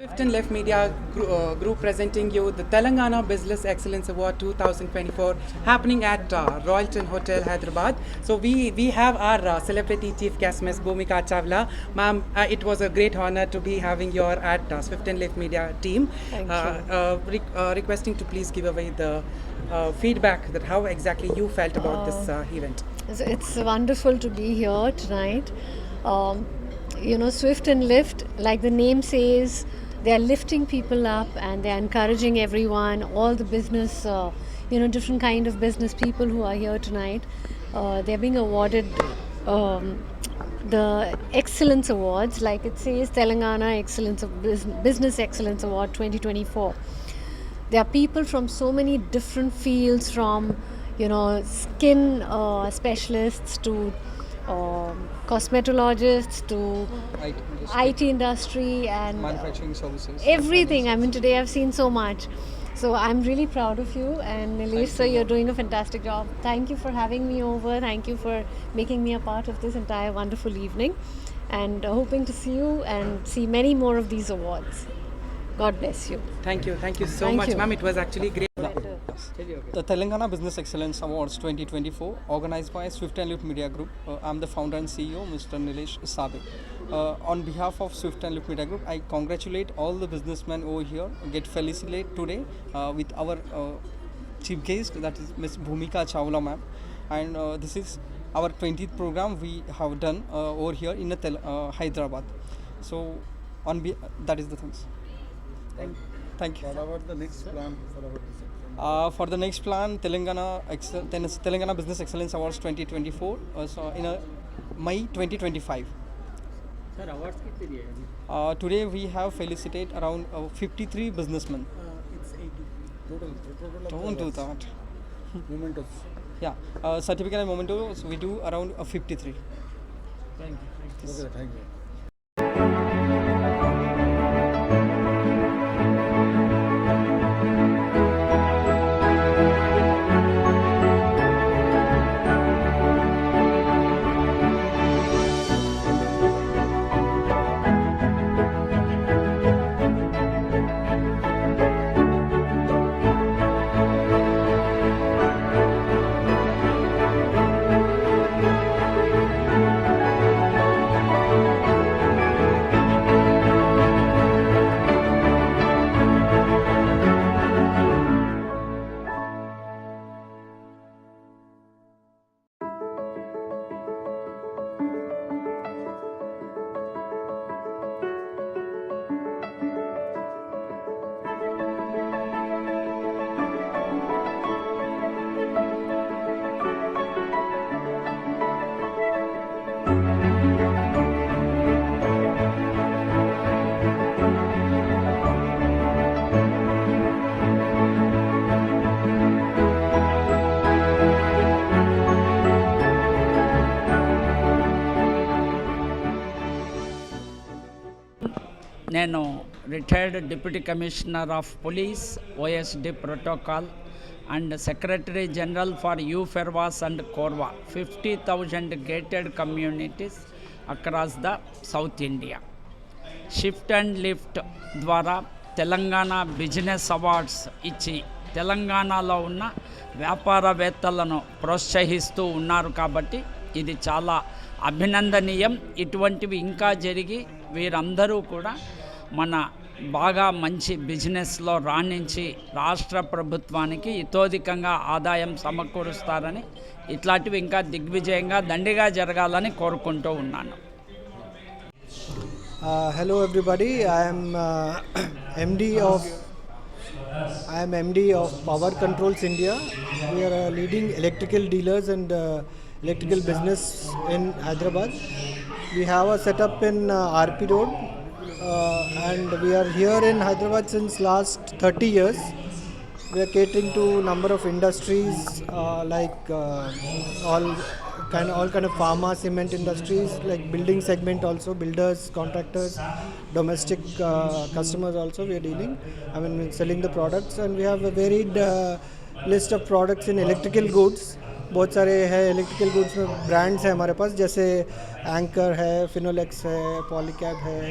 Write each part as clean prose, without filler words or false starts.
Shift and Left Media Group presenting you the Telangana Business Excellence Award 2024 happening at Royalton Hotel, Hyderabad. So we have our celebrity chief guest, Ms. Bhumika Chawla. Ma'am, it was a great honor to be having you at Swift and Left Media team. Thank you. Requesting to please give away the feedback that how exactly you felt about this event. It's wonderful to be here tonight. Swift and Lift, like the name says, they are lifting people up and they are encouraging everyone, all the business, different kind of business people who are here tonight. They're being awarded the Excellence Awards, like it says, Telangana Business Excellence Award 2024. There are people from so many different fields, from skin specialists to cosmetologists to IT industry and manufacturing services, everything. I mean, today I've seen so much. So I'm really proud of you, and Nilesh sir, you're doing a fantastic job. Thank you for having me over. Thank you for making me a part of this entire wonderful evening, and hoping to see you and see many more of these awards. God bless you. Thank you so Thank much, you. ma'am. It was actually great. The Telangana Business Excellence Awards 2024 organized by Swift and Lift Media Group. I'm the founder and CEO, Mr. Nilesh Sabe. On behalf of Swift and Lift Media Group, I congratulate all the businessmen over here, get felicitate today with our chief guest, that is Ms. Bhumika Chawla ma'am. And this is our 20th program we have done over here in Hyderabad. So that is the things. Thank you. What about the next plan For the next plan, Telangana Business Excellence Awards 2024, so in May 2025. Sir, awards कितने दिए हैं? Today we have felicitate around 53 businessmen. It's 80. total Don't do that. mementos? Yeah, certificate and mementos we do around 53. Thank you. Okay, thank you. నేను retired deputy commissioner of police OSD protocol and secretary general for UFERWAS and కోర్వా 50,000 gated communities across the south India. Shift and lift ద్వారా Telangana business awards ఇచ్చి తెలంగాణలో ఉన్న వ్యాపారవేత్తలను ప్రోత్సహిస్తూ ఉన్నారు. కాబట్టి ఇది చాలా అభినందనీయం. ఇటువంటివి ఇంకా జరిగి వీరందరూ కూడా మన బాగా మంచి బిజినెస్లో రాణించి రాష్ట్ర ప్రభుత్వానికి ఇతోధికంగా ఆదాయం సమకూరుస్తారని, ఇట్లాంటివి ఇంకా దిగ్విజయంగా దండిగా జరగాలని కోరుకుంటూ ఉన్నాను. Hello everybody, I am MD of Power Controls India. We are leading electrical dealers and electrical business in Hyderabad. We have a setup in RP Road and we are here in Hyderabad since last 30 years. We are catering to number of industries like all kind of pharma, cement industries, like building segment also, builders, contractors, domestic customers also we are dealing. I mean, selling the products, and we have a varied list of products in electrical goods. बहुत सारे है electrical goods में brands हैं हमारे पास, जैसे anchor है, फिनोलेक्स है, पॉलीकैब है,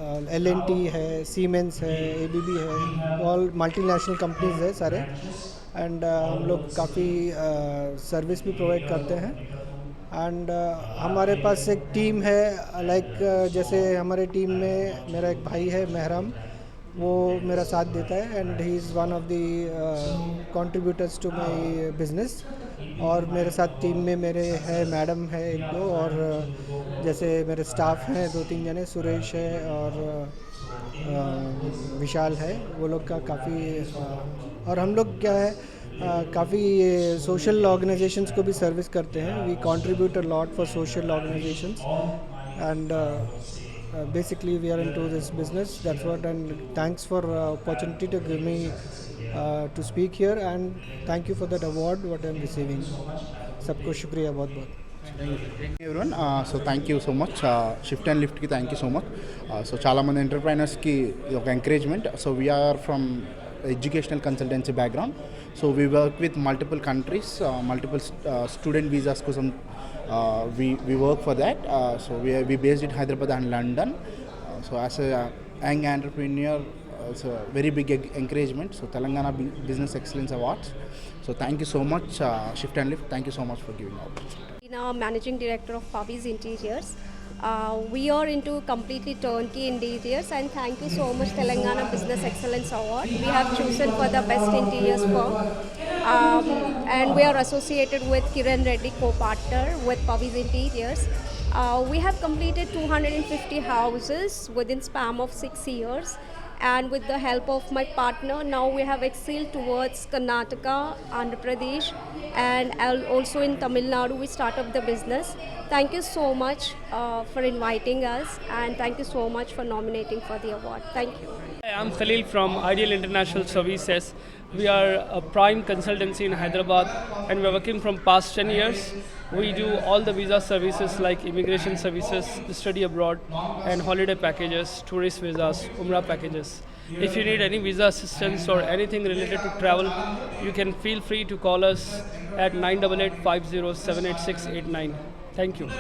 L&T है, Siemens है, ABB है, ऑल मल्टीनेशनल कंपनीज है सारे. एंड हम लोग काफ़ी सर्विस भी प्रोवाइड करते हैं. एंड हमारे पास एक टीम है, जैसे हमारे टीम में मेरा एक भाई है महराम, वो मेरा साथ देता है and he is one of the contributors to my business. और मेरे साथ टीम में मेरे है मैडम है एक दो, और जैसे मेरे स्टाफ हैं 2-3 जने, सुरेश है और विशाल है, वो लोग का काफ़ी. और हम लोग क्या है, काफ़ी सोशल ऑर्गेनाइजेशंस को भी सर्विस करते हैं. We contribute a lot for social organisations and basically we are into this business. That's what. And thanks for opportunity to give me to speak here, and thank you for that award what I'm receiving. सबको शुक्रिया बहुत बहुत. everyone. So thank you so much. Shift and Lift ki thank you so much. So చాలా మంది entrepreneurs కి ఒక encouragement. So we are from educational consultancy background. So we work with multiple countries, multiple student visas కోసం we work for that. So we based in Hyderabad and London. So as a young entrepreneur, it's a very big encouragement. So Telangana Business Excellence Awards. So thank you so much, Shift and Lift. Thank you so much for giving the opportunity. Now, Managing Director of Pavi's Interiors. We are into completely turnkey interiors, and thank you so much Telangana Business Excellence Award. We have chosen for the best interiors firm, and we are associated with Kiran Reddy, co-partner with Pavi's Interiors. We have completed 250 houses within span of 6 years. And with the help of my partner, now we have excelled towards Karnataka, Andhra Pradesh, and also in Tamil Nadu we start up the business. Thank you so much for inviting us, and thank you so much for nominating for the award. Thank you. Hi, I'm Khalil from Ideal International Services. We are a prime consultancy in Hyderabad, and we are working from past 10 years. We do all the visa services like immigration services, study abroad, and holiday packages, tourist visas, Umrah packages. If you need any visa assistance or anything related to travel, you can feel free to call us at 988 50 78689. Thank you.